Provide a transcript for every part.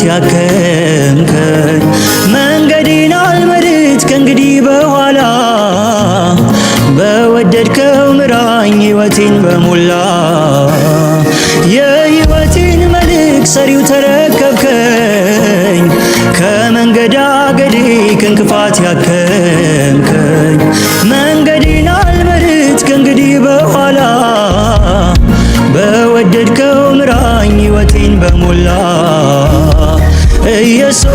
ከእንቅፋት ያከምከኝ መንገዴን አልመርጥ ከእንግዲህ በኋላ በወደድከው ምራኝ ሕይወቴን በሞላ የሕይወቴን መልክ ሰሪው ተረከብከኝ ከመንገዳገዴ ከእንቅፋት ያከምከኝ መንገዴን አልመርጥ ከእንግዲህ በኋላ በወደድከው ምራኝ ሕይወቴን በሞላ ኢየሱስ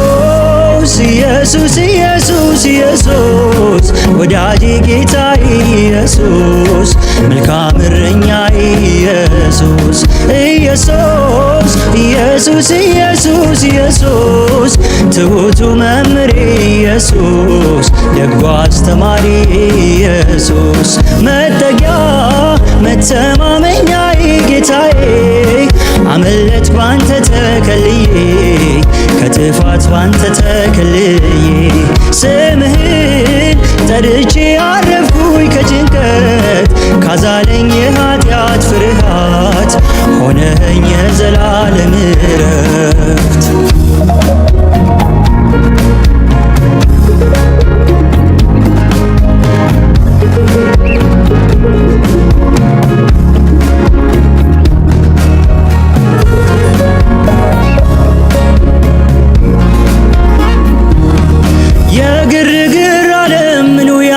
ኢየሱስ ኢየሱስ ኢየሱስ ወዳጄ ጌታዬ ኢየሱስ መልካም እረኛዬ ኢየሱስ ኢየሱስ ኢየሱስ ኢየሱስ ኢየሱስ ትሁቱ መምህሬ ኢየሱስ ደጉ አስተማሪ ኢየሱስ መጠጊያ መተማመኛዬ ጌታዬ አመለጥ ባንተ ተከልዬ ከጥፋት ባንተ ተከልዬ ስምህን ጠርቼ አረፍኩኝ ከጭንቀት ካዛለኝ የኃጢአት ፍርሃት ሆነኸኝ የዘላለም ዕረፍት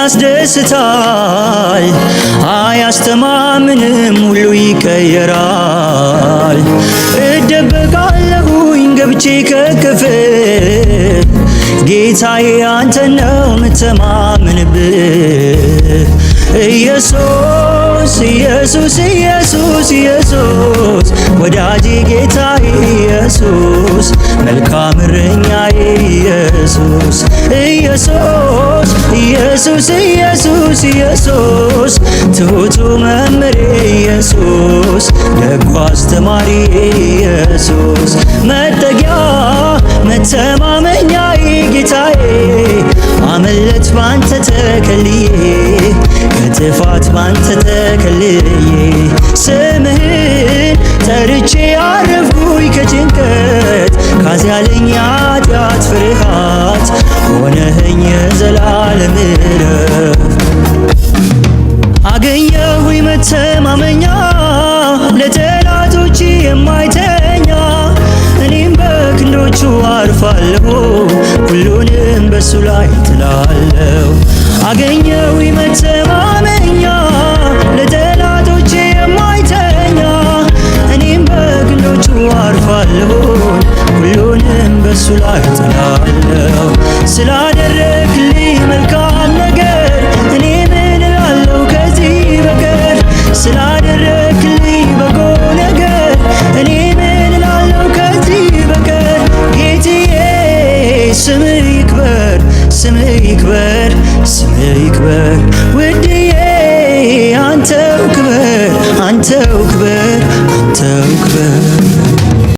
ያስደስታል አያስተማምንም ሁሉ ይቀየራል እደበቃለሁኝ ገብቼ ከክፍል ጌታዬ አንተ ነው ምተማመንብህ ኢየሱስ ኢየሱስ ኢየሱስ ኢየሱስ ወዳጄ ጌታዬ ኢየሱስ መልካም እረኛዬ ኢየሱስ ኢየሱስ ኢየሱስ ኢየሱስ ኢየሱስ ትሁቱ መምህሬ ኢየሱስ ደጉ አስተማሪ ኢየሱስ መጠጊያ መተማመኛዬ ጌታዬ አመለጥ ባንተ ተከልዬ ከጥፋት ባንተ ተከልዬ ስምህን ጠርቼ አረፍኩኝ ከጭንቀት ካዝያለኝ የኃጢአት ፍርሃት ሆነኸኝ የዘላለም ዕረፍት አገኘሁኝ መተማመኛ ለጠላቶቼ የማይተኛ እኔም በክንዶቹ አርፋለሁ ሁሉንም በሱ ላይ ጥላለሁ አገኘሁኝ መተማመኛ ለጠላቶቼ የማይተኛ እኔም በክንዶቹ አርፋለሁ ሁሉንም በሱ ላይ ጥላለሁ ስላደረግልኝ መልካም ነገር እኔ ምን እላለሁ ከዚህ በቀር ስላደረግልኝ በጎ ነገር እኔ ምን እላለሁ ከዚህ በቀር ጌታዬ ስምህ ይክበር ስምህ ይክበር ስምህ ይክበር ውድዬ አንተው ክበር አንተው ክበር አንተው